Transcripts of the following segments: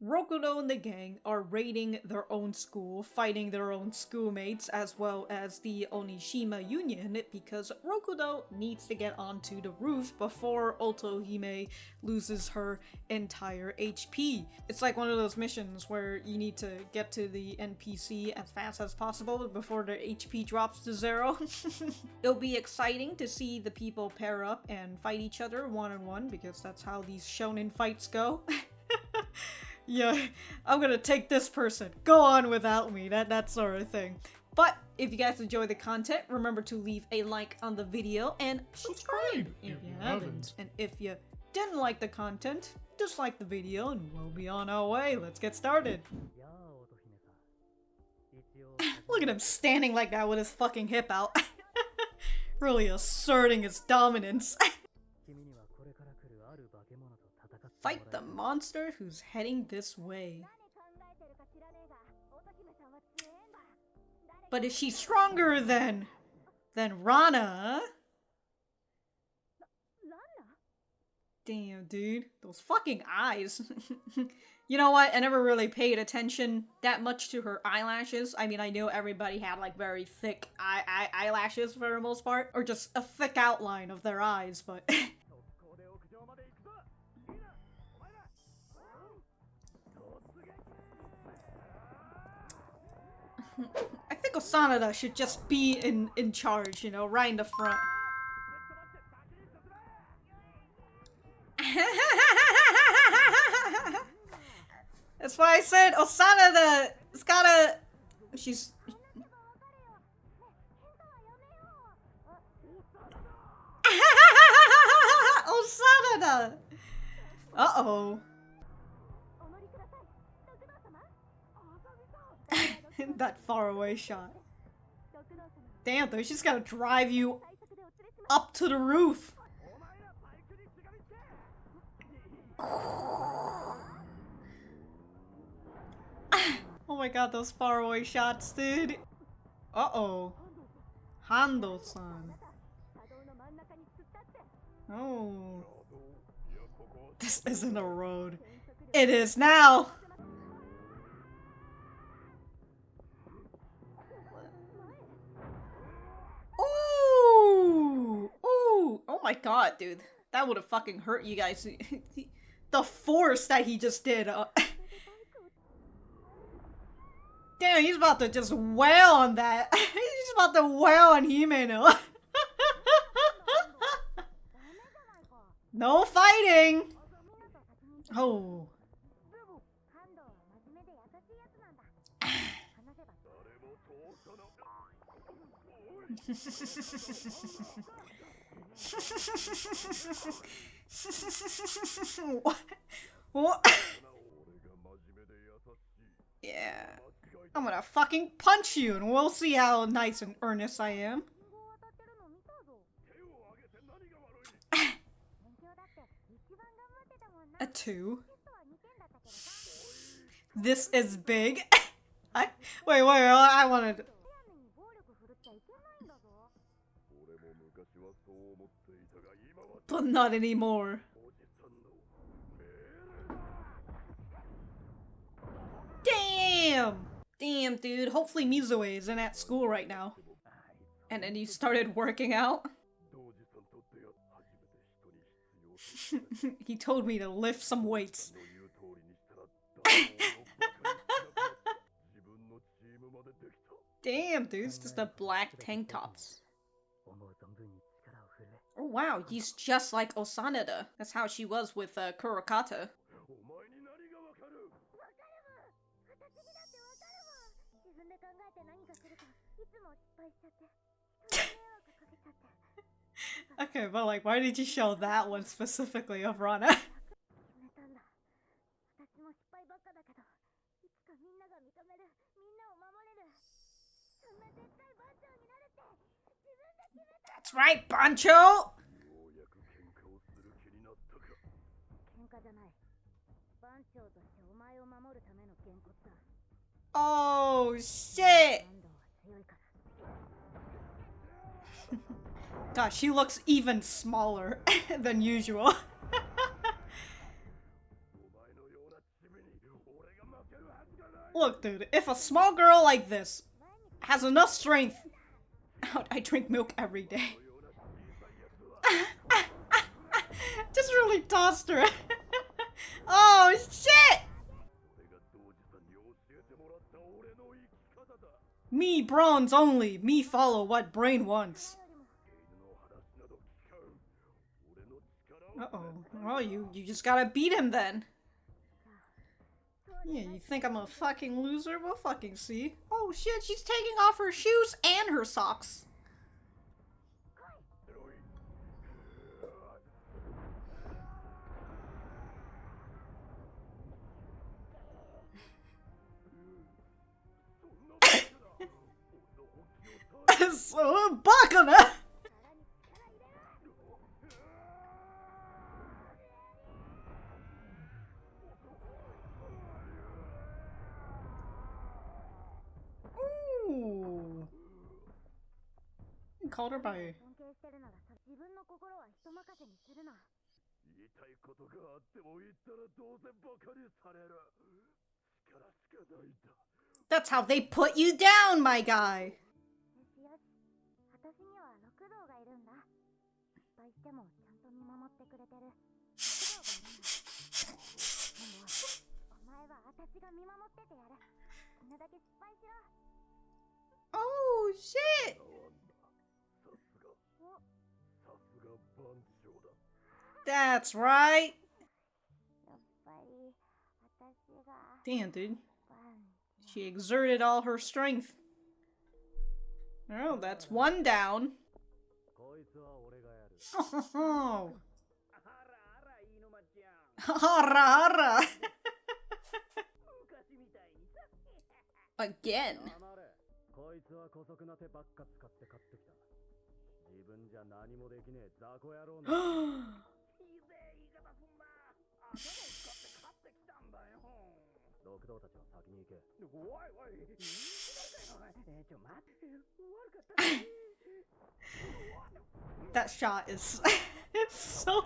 Rokudo and the gang are raiding their own school, fighting their own schoolmates, as well as the Onishima Union, because Rokudo needs to get onto the roof before Otohime loses her entire HP. It's like one of those missions where you need to get to the NPC as fast as possible before their HP drops to 0. It'll be exciting to see the people pair up and fight each other one-on-one, because that's how these shonen fights go. Yeah, I'm gonna take this person. Go on without me, that sort of thing. But if you guys enjoy the content, remember to leave a like on the video and subscribe if you haven't. And if you didn't like the content, dislike the video and we'll be on our way. Let's get started. Look at him standing like that with his fucking hip out. Really asserting his dominance. Fight the monster who's heading this way. But is she stronger than Rana? Damn, dude. Those fucking eyes. You know what? I never really paid attention that much to her eyelashes. I mean, I knew everybody had like very thick eyelashes for the most part. Or just a thick outline of their eyes, but... I think Osanada should just be in charge, you know, right in the front. That's why I said Osanada has gotta... She's... Osanada! Uh-oh. That faraway shot. Damn though, she's gotta drive you up to the roof. Oh my god, those faraway shots, dude. Uh-oh. Hando-san. Oh. This isn't a road. It is now! Oh my god, dude. That would have fucking hurt you guys. The force that he just did. Damn, he's about to just wail on that. He's about to wail on Himeno. No fighting! Oh. What? Yeah. I'm gonna fucking punch you and we'll see how nice and earnest I am. A 2. This is big. Wait, I wanted... But not anymore. Damn! Damn, dude. Hopefully Mizue isn't at school right now. And then you started working out? He told me to lift some weights. Damn, dude. It's just the black tank tops. Oh wow, he's just like Osanada. That's how she was with Kurokata. Okay, but like, why did you show that one specifically of Rana? That's right, Bancho! Oh, shit! Gosh, she looks even smaller than usual. Look, dude, if a small girl like this has enough strength, I drink milk every day. Just really tossed her. Oh, shit! Me bronze only. Me follow what brain wants. Uh-oh. Well, you just gotta beat him then. Yeah, you think I'm a fucking loser? We'll fucking see. Oh shit, she's taking off her shoes and her socks. So, bakana! Ooh. You called her by... That's how they put you down, my guy! Oh shit! That's right! Damn, dude. She exerted all her strength. Oh, that's one down. Oh. Hara. Again. That shot is so...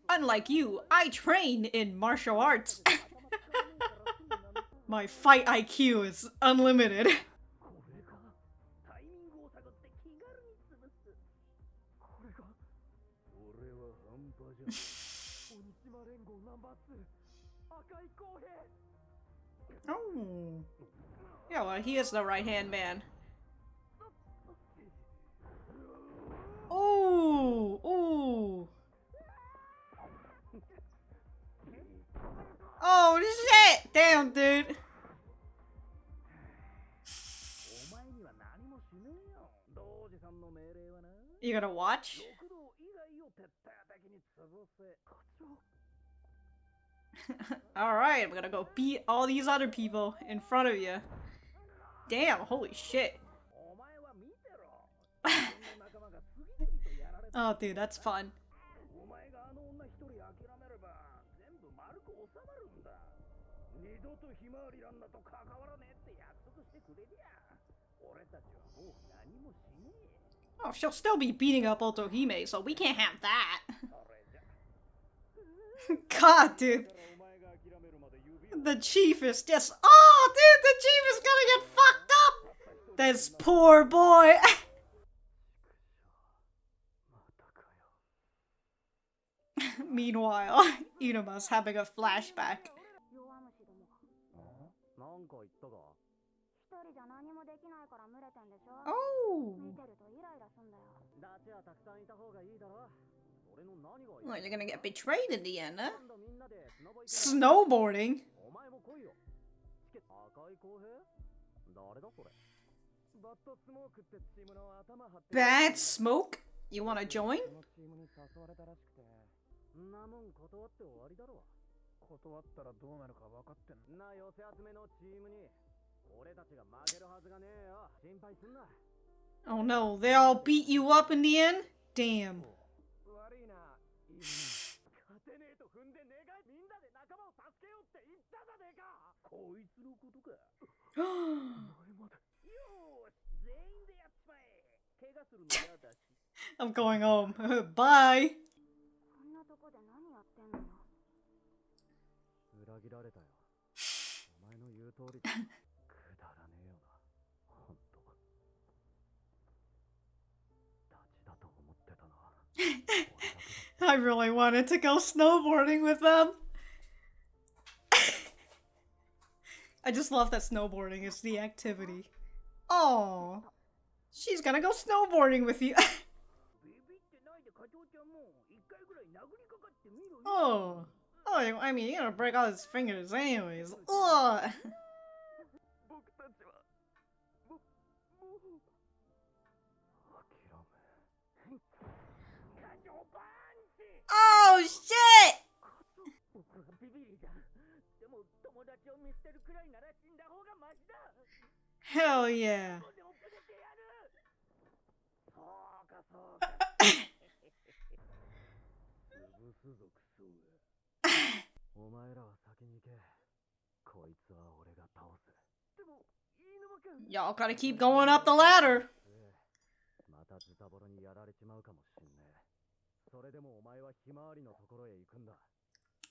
Unlike you, I train in martial arts. My fight IQ is unlimited. Oh. Yeah, well, he is the right-hand man. Ooh, ooh. Oh shit! Damn, dude. You gonna watch? Alright, I'm gonna go beat all these other people in front of you. Damn, holy shit. Oh, dude, that's fun. Oh, she'll still be beating up Otohime, so we can't have that. God, dude. The chief is just... Oh, dude, the chief is gonna get fucked up! This poor boy! Meanwhile, Iinuma's having a flashback. Oh! Well, you're gonna get betrayed in the end, huh? Snowboarding? Bad smoke? You wanna join? Oh no, they all beat you up in the end? Damn. I'm going home. Bye. I really wanted to go snowboarding with them. I just love that snowboarding is the activity. Oh, she's gonna go snowboarding with you. Oh, I mean, you're gonna break all his fingers anyways. Ugh. Oh shit! Hell yeah. Y'all gotta keep going up the ladder.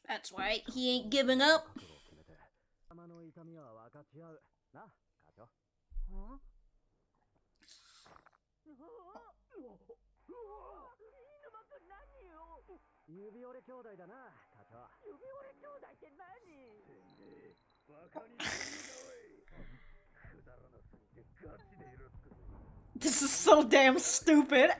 That's right, he ain't giving up. This is so damn stupid.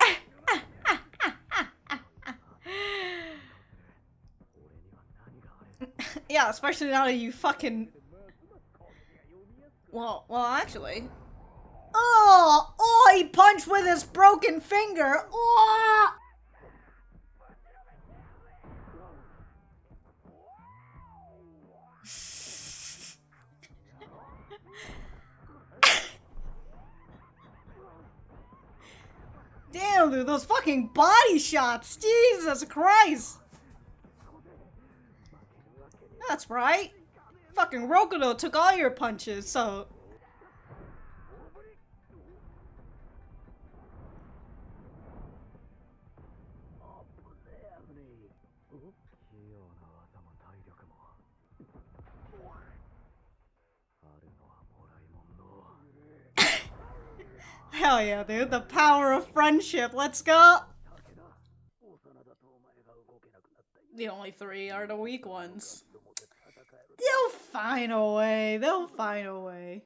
Yeah, especially now that you fucking... Well, actually... Oh, he punched with his broken finger. Oh! Damn, dude, those fucking body shots. Jesus Christ. That's right. Fucking Rokudo took all your punches, so... Hell yeah, dude. The power of friendship. Let's go! The only three are the weak ones. They'll find a way. They'll find a way.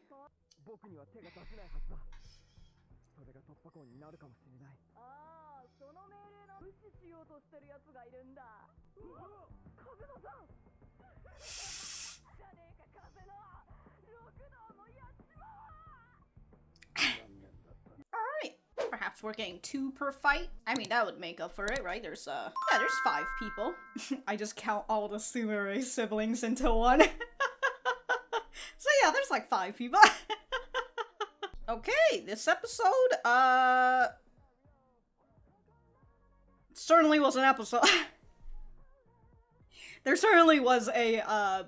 Alright. Perhaps we're getting 2 per fight. I mean, that would make up for it, right? There's 5 people. I just count all the Sumire siblings into one. So yeah, there's like 5 people. Okay, this episode, certainly was an episode. There certainly was a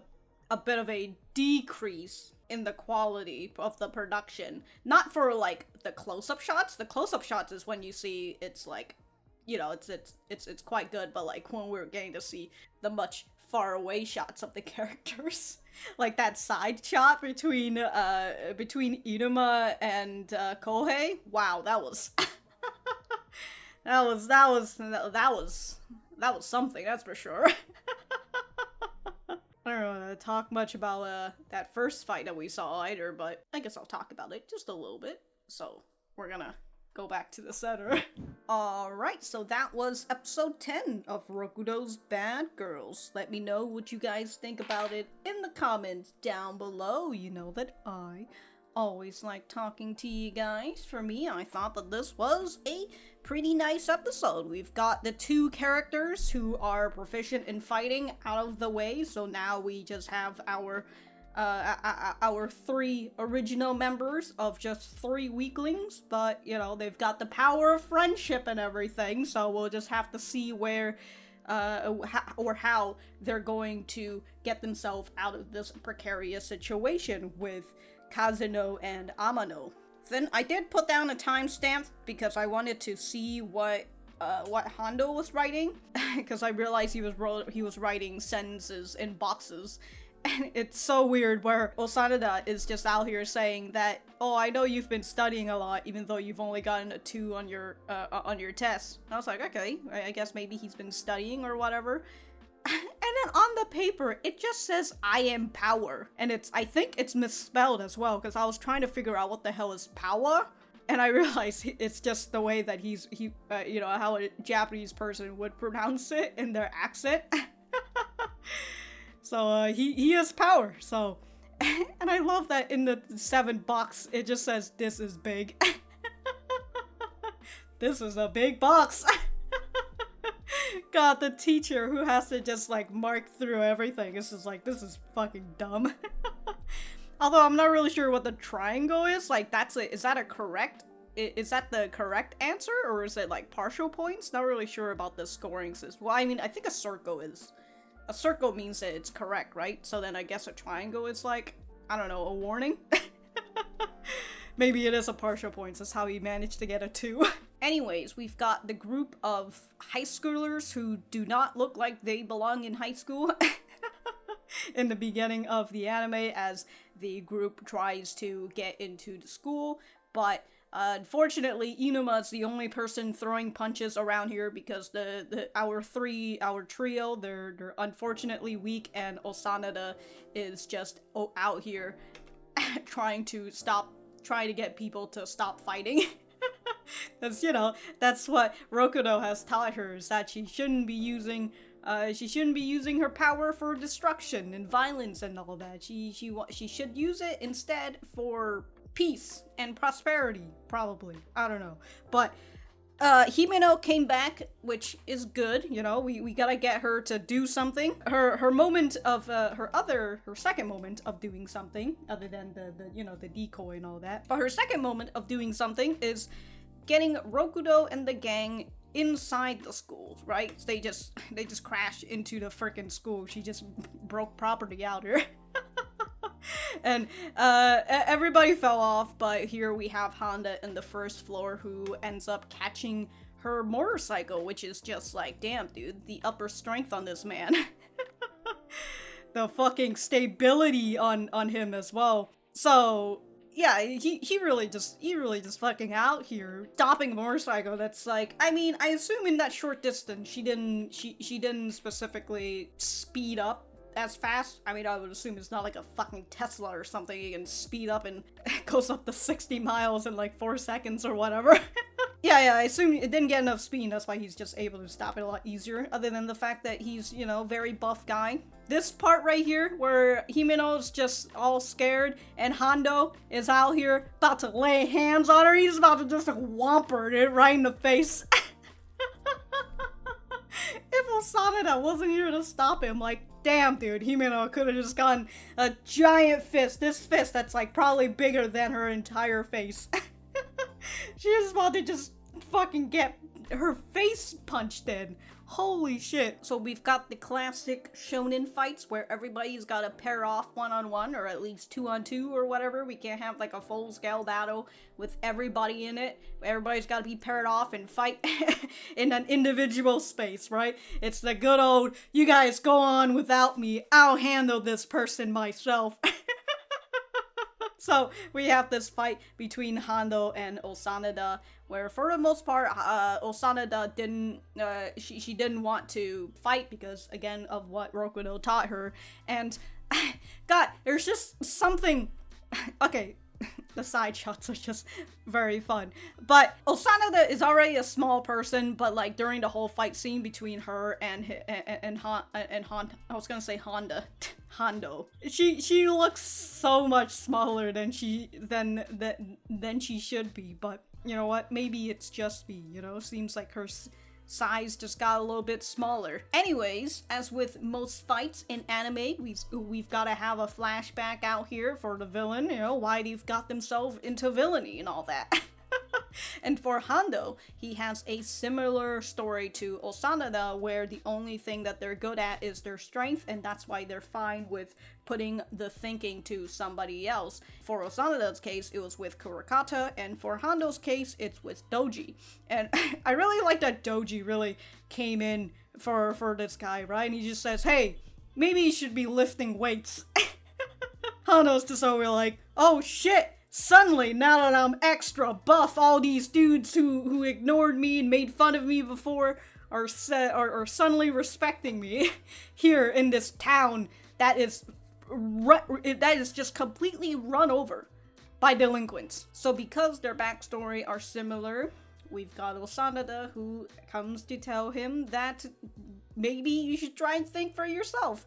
bit of a decrease in the quality of the production. Not for, like, the close-up shots. The close-up shots is when you see it's, like, you know, it's quite good, but, like, when we're getting to see the much far-away shots of the characters. Like, that side shot between Iinuma and, Kohei. Wow, that was... that was something, that's for sure. I don't want to talk much about that first fight that we saw either, but I guess I'll talk about it just a little bit. So we're gonna go back to the center. Alright, so that was episode 10 of Rokudo's Bad Girls. Let me know what you guys think about it in the comments down below. You know that I always like talking to you guys. For me, I thought that this was a pretty nice episode. We've got the 2 characters who are proficient in fighting out of the way, so now we just have our 3 original members of just 3 weaklings, but, you know, they've got the power of friendship and everything, so we'll just have to see where, or how they're going to get themselves out of this precarious situation with Kazuno and Amano. Then I did put down a timestamp because I wanted to see what what Hando was writing, because I realized he was writing sentences in boxes. And it's so weird where Osanada is just out here saying that, oh, I know you've been studying a lot even though you've only gotten a 2 on your test. And I was like, okay, I guess maybe he's been studying or whatever. And then on the paper, it just says, I am power. And I think it's misspelled as well, because I was trying to figure out what the hell is pawar. And I realized it's just the way that you know, how a Japanese person would pronounce it in their accent. So, he has power, so. And I love that in the 7 box, it just says, this is big. This is a big box. God, the teacher who has to just, like, mark through everything. This is fucking dumb. Although I'm not really sure what the triangle is. Like, is that the correct answer? Or is it, like, partial points? Not really sure about the scoring system. Well, I mean, I think a circle is. A circle means that it's correct, right? So then I guess a triangle is like, I don't know, a warning? Maybe it is a partial points. That's how he managed to get a 2. Anyways, we've got the group of high schoolers who do not look like they belong in high school in the beginning of the anime as the group tries to get into the school, but unfortunately, Iinuma is the only person throwing punches around here because our trio, they're unfortunately weak, and Osanada is just out here trying to get people to stop fighting. That's, you know, that's what Rokudo has taught her, is that she shouldn't be using her power for destruction and violence and all that. She should use it instead for peace and prosperity, probably. I don't know. But Himeno came back, which is good, you know. We gotta get her to do something. Her moment of her second moment of doing something, other than the you know, the decoy and all that. But her second moment of doing something is getting Rokudo and the gang inside the schools, right? They just crashed into the frickin' school. She just broke property out here. And everybody fell off, but here we have Honda in the first floor who ends up catching her motorcycle, which is just like, damn, dude, the upper strength on this man. The fucking stability on him as well. So yeah, he really just fucking out here stopping a motorcycle that's like, I mean, I assume in that short distance she didn't specifically speed up as fast. I mean, I would assume it's not like a fucking Tesla or something you can speed up and it goes up to 60 miles in like 4 seconds or whatever. Yeah, I assume it didn't get enough speed, that's why he's just able to stop it a lot easier, other than the fact that he's, you know, very buff guy. This part right here, where Himeno's just all scared, and Hando is out here about to lay hands on her, he's about to just whomp her right in the face. If Osanada wasn't here to stop him, like, damn, dude, Himeno could have just gotten a giant fist. This fist that's, like, probably bigger than her entire face. She was about to just fucking get her face punched in. Holy shit. So we've got the classic shonen fights where everybody's gotta pair off one-on-one, or at least 2-on-2 or whatever. We can't have like a full-scale battle with everybody in it. Everybody's gotta be paired off and fight in an individual space, right? It's the good old, you guys go on without me, I'll handle this person myself. So we have this fight between Hando and Osanada, where for the most part, Osanada didn't, she didn't want to fight because, again, of what Rokudo taught her. And, God, there's just something, okay, the side shots are just very fun. But Osanada is already a small person, but like during the whole fight scene between her and I was gonna say Hando. She looks so much smaller than she should be, but you know what? Maybe it's just me, you know? Seems like her size just got a little bit smaller. Anyways, as with most fights in anime, we've got to have a flashback out here for the villain, you know, why they've got themselves into villainy and all that. And for Hando, he has a similar story to Osanada, where the only thing that they're good at is their strength, and that's why they're fine with putting the thinking to somebody else. For Osanada's case, it was with Kurakata, and for Hando's case, it's with Doji. And I really like that Doji really came in for this guy, right? And he just says, hey, maybe you should be lifting weights. Hando's just over like, oh shit! Suddenly, now that I'm extra buff, all these dudes who ignored me and made fun of me before are suddenly respecting me here in this town that is just completely run over by delinquents. So because their backstory are similar, we've got Osanada who comes to tell him that maybe you should try and think for yourself.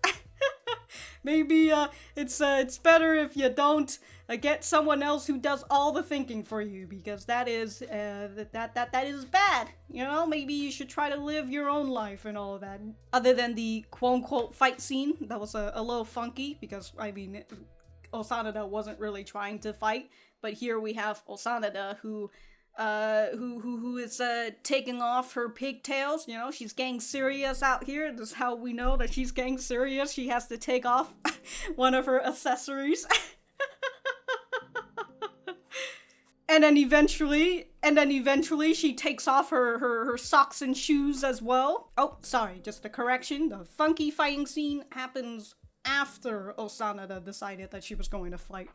Maybe it's better if you don't get someone else who does all the thinking for you, because that is that is bad. You know, maybe you should try to live your own life and all of that. Other than the quote-unquote fight scene, that was a little funky, because I mean, Osanada wasn't really trying to fight, but here we have Osanada who is taking off her pigtails. You know, she's getting serious out here. This is how we know that she's getting serious. She has to take off one of her accessories. And then eventually she takes off her socks and shoes as well. Oh, sorry, just a correction. The funky fighting scene happens after Osanada decided that she was going to fight.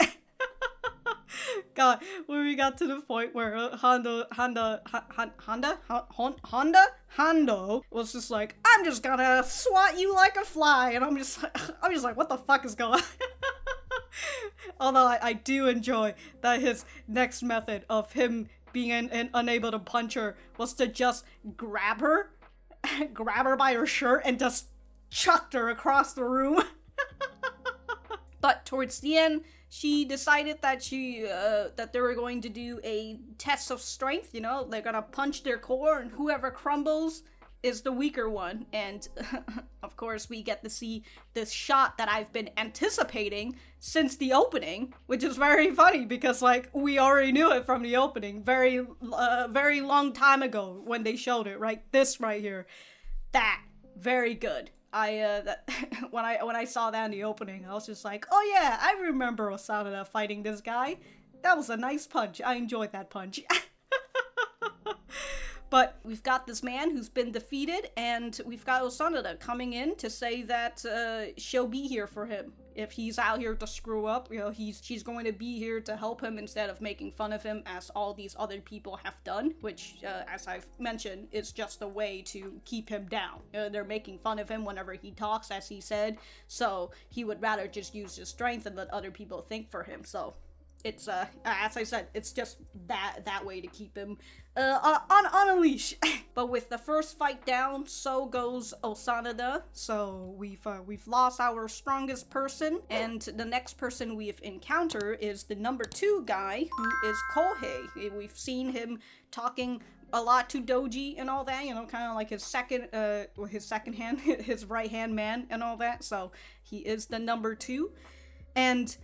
God, when we got to the point where Hando was just like, I'm just gonna swat you like a fly, and I'm just like, what the fuck is going on? Although I do enjoy that his next method of him being unable to punch her was to just grab her by her shirt and just chucked her across the room. But towards the end, she decided that that they were going to do a test of strength. You know, they're gonna punch their core, and whoever crumbles is the weaker one. And of course, we get to see this shot that I've been anticipating since the opening, which is very funny because, like, we already knew it from the opening very long time ago when they showed it. Right, this right here, that very good. When I saw that in the opening, I was just like, oh yeah, I remember Osanada fighting this guy. That was a nice punch. I enjoyed that punch. But we've got this man who's been defeated, and we've got Osanada coming in to say that she'll be here for him. If he's out here to screw up, you know, she's going to be here to help him instead of making fun of him as all these other people have done, which, as I've mentioned, is just a way to keep him down. They're making fun of him whenever he talks, as he said, so he would rather just use his strength and let other people think for him. So it's, as I said, it's just that way to keep him on a leash. But with the first fight down, so goes Osanada. So we've lost our strongest person, and the next person we've encountered is the number 2 guy, who is Kohei. We've seen him talking a lot to Doji and all that, you know, kind of like his second hand, his right hand man and all that. So he is the number 2, and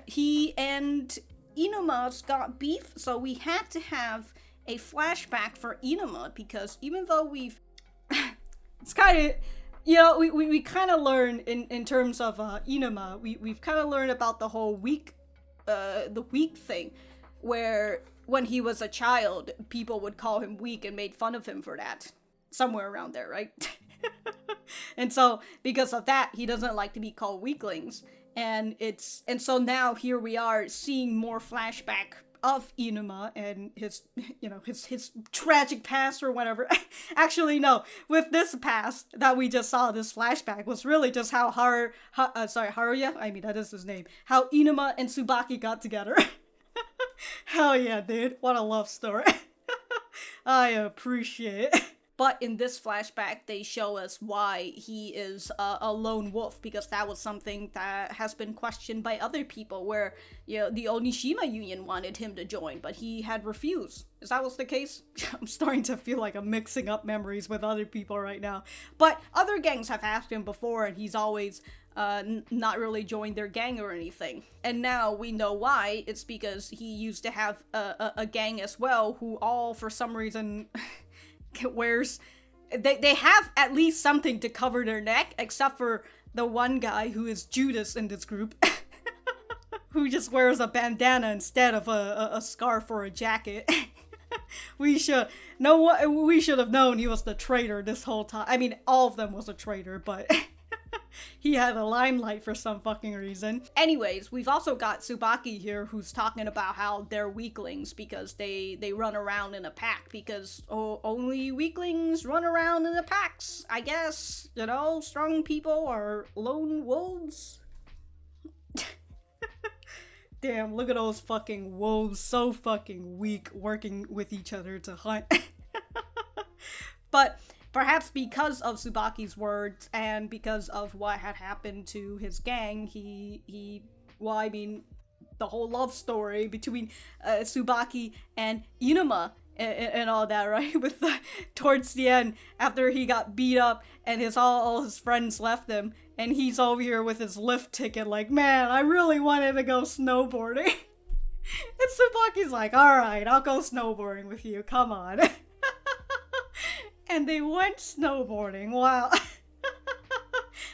he and Iinuma's got beef, so we had to have a flashback for Iinuma, because even though we've it's kind of, you know, we kind of learned in terms of Iinuma, we've kind of learned about the whole weak thing, where when he was a child, people would call him weak and made fun of him for that, somewhere around there, right? And so because of that, he doesn't like to be called weaklings. And so now here we are seeing more flashback of Iinuma and his tragic past or whatever. Actually, no, with this past that we just saw, this flashback was really just how Haruya, I mean, that is his name, how Iinuma and Tsubaki got together. Hell yeah, dude, what a love story. I appreciate it. But in this flashback, they show us why he is a lone wolf, because that was something that has been questioned by other people, where, you know, the Onishima Union wanted him to join, but he had refused. Is that what's the case? I'm starting to feel like I'm mixing up memories with other people right now. But other gangs have asked him before, and he's always not really join their gang or anything. And now we know why. It's because he used to have a gang as well, who all, for some reason, wears... They have at least something to cover their neck, except for the one guy who is Judas in this group, who just wears a bandana instead of a scarf or a jacket. We should have known he was the traitor this whole time. I mean, all of them was a traitor, but he had a limelight for some fucking reason. Anyways, we've also got Tsubaki here, who's talking about how they're weaklings because they run around in a pack, because only weaklings run around in the packs, I guess. You know, strong people are lone wolves. Damn, look at those fucking wolves, so fucking weak, working with each other to hunt. But perhaps because of Tsubaki's words and because of what had happened to his gang, the whole love story between Tsubaki and Iinuma and all that, right? With towards the end, after he got beat up and all his friends left him, and he's over here with his lift ticket like, man, I really wanted to go snowboarding. And Tsubaki's like, alright, I'll go snowboarding with you, come on. And they went snowboarding. Wow.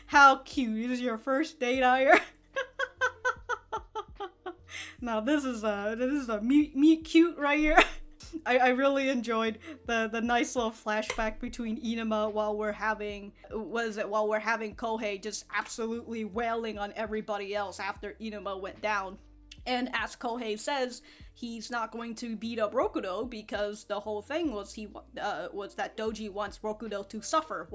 How cute. Is your first date out here? Now this is a meet cute right here. I really enjoyed the nice little flashback between Iinuma while we're having Kohei just absolutely wailing on everybody else after Iinuma went down. And as Kohei says, he's not going to beat up Rokudo because the whole thing was was that Doji wants Rokudo to suffer.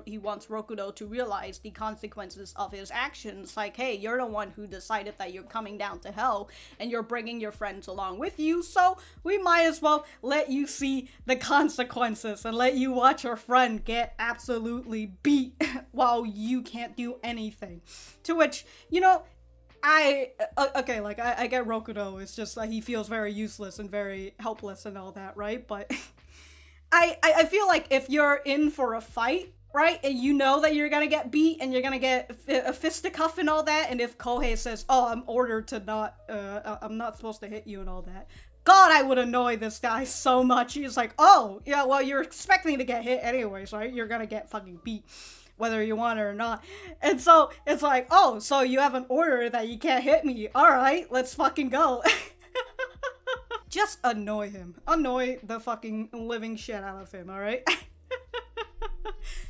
He wants Rokudo to realize the consequences of his actions. Like, hey, you're the one who decided that you're coming down to hell, and you're bringing your friends along with you, so we might as well let you see the consequences and let you watch your friend get absolutely beat while you can't do anything. To which, you know, I get Rokudo, it's just like he feels very useless and very helpless and all that, right? But I feel like if you're in for a fight, right, and you know that you're gonna get beat and you're gonna get a fisticuff and all that, and if Kohei says, oh, I'm ordered to not, I'm not supposed to hit you and all that, God, I would annoy this guy so much. He's like, oh, yeah, well, you're expecting to get hit anyways, right? You're gonna get fucking beat, whether you want it or not. And so it's like, oh, so you have an order that you can't hit me. Alright, let's fucking go. Just annoy him. Annoy the fucking living shit out of him, alright?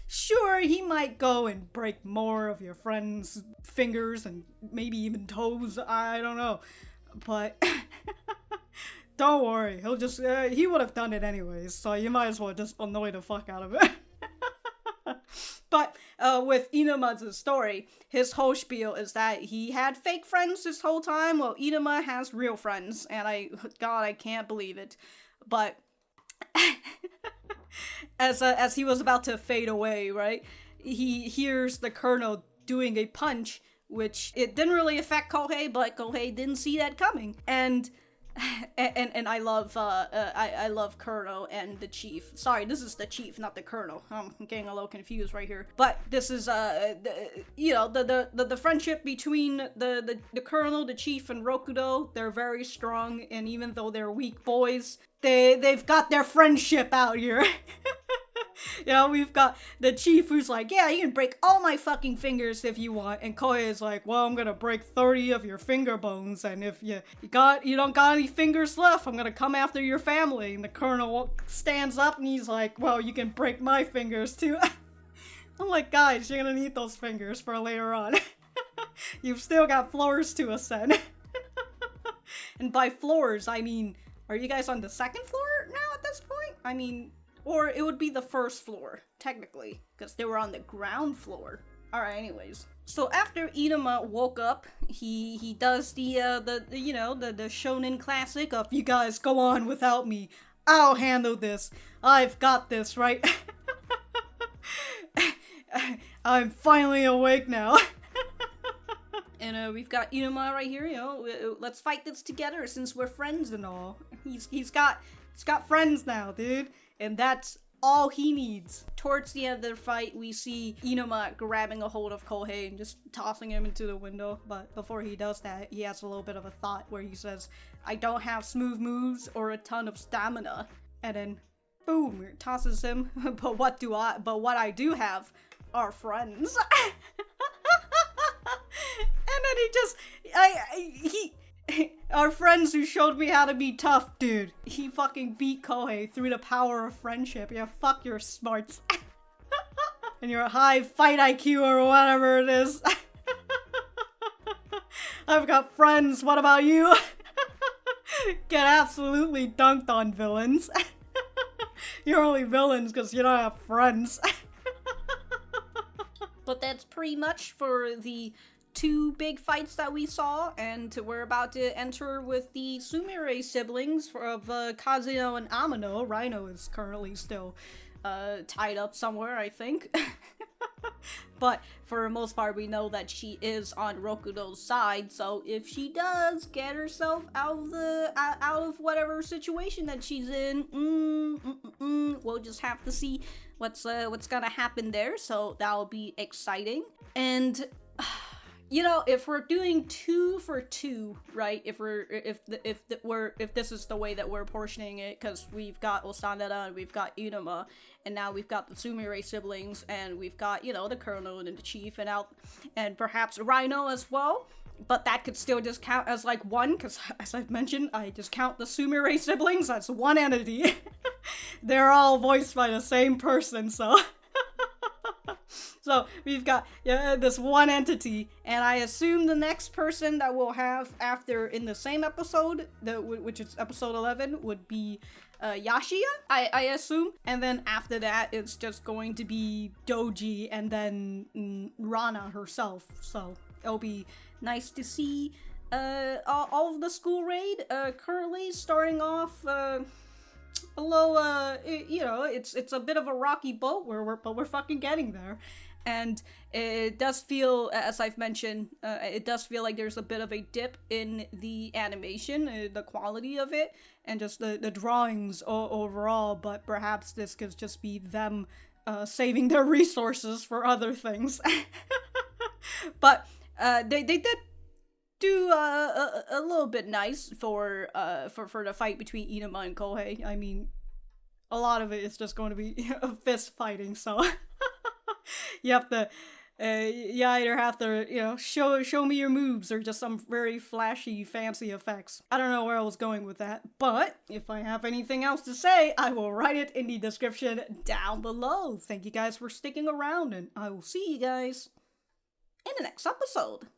Sure, he might go and break more of your friend's fingers and maybe even toes, I don't know. But don't worry, he'll just, he would have done it anyways, so you might as well just annoy the fuck out of it. But with Iinuma's story, his whole spiel is that he had fake friends this whole time. Well, Iinuma has real friends, and God, I can't believe it. But as he was about to fade away, right, he hears the colonel doing a punch, which it didn't really affect Kohei, but Kohei didn't see that coming. And I love Colonel and the chief. Sorry, this is the chief, not the colonel. I'm getting a little confused right here. But this is the friendship between the colonel, the chief, and Rokudo. They're very strong, and even though they're weak boys, they've got their friendship out here. You know, we've got the chief who's like, yeah, you can break all my fucking fingers if you want, and Kohei is like, well, I'm gonna break 30 of your finger bones, and if you don't got any fingers left, I'm gonna come after your family. And the colonel stands up and he's like, well, you can break my fingers too. I'm like, guys, you're gonna need those fingers for later on. You've still got floors to ascend. And by floors, I mean, are you guys on the second floor now at this point? I mean, or it would be the first floor, technically, because they were on the ground floor. Alright, anyways. So after Iinuma woke up, he does the shonen classic of, you guys go on without me. I'll handle this. I've got this, right? I'm finally awake now. And we've got Iinuma right here, you know, let's fight this together since we're friends and all. He's got friends now, dude. And that's all he needs. Towards the end of the fight, we see Iinuma grabbing a hold of Kohei and just tossing him into the window. But before he does that, he has a little bit of a thought where he says, I don't have smooth moves or a ton of stamina. And then, boom, tosses him. But what I do have are friends. And then our friends who showed me how to be tough, dude. He fucking beat Kohei through the power of friendship. Yeah, fuck your smarts. And your high fight IQ or whatever it is. I've got friends, what about you? Get absolutely dunked on, villains. You're only villains because you don't have friends. But that's pretty much for the 2 big fights that we saw, and we're about to enter with the Sumire siblings of Kazuno and Amano. Rhino is currently still tied up somewhere, I think. But for the most part, we know that she is on Rokudo's side, so if she does get herself out of whatever situation that she's in, we'll just have to see what's gonna happen there, so that'll be exciting. And you know, if we're doing 2 for 2, right? If this is the way that we're portioning it, because we've got Osanada and we've got Iinuma, and now we've got the Sumire siblings, and we've got, you know, the Colonel and the Chief, and perhaps Rhino as well. But that could still just count as like one, because as I've mentioned, I just count the Sumire siblings as one entity. They're all voiced by the same person, so. So we've got this one entity, and I assume the next person that we'll have after in the same episode, which is episode 11, would be Yashiya, I assume. And then after that, it's just going to be Doji and then Rana herself. So it'll be nice to see all of the school raid. Currently starting off although you know, it's a bit of a rocky boat but we're fucking getting there. And it does feel, as I've mentioned, it does feel like there's a bit of a dip in the animation, the quality of it, and just the drawings overall, but perhaps this could just be them saving their resources for other things. But they did do a little bit nice for the fight between Iinuma and Kohei. I mean, a lot of it is just going to be fist fighting, so you have to you either have to, you know, show me your moves or just some very flashy fancy effects. I don't know where I was going with that, but if I have anything else to say, I will write it in the description down below. Thank you guys for sticking around, and I will see you guys in the next episode.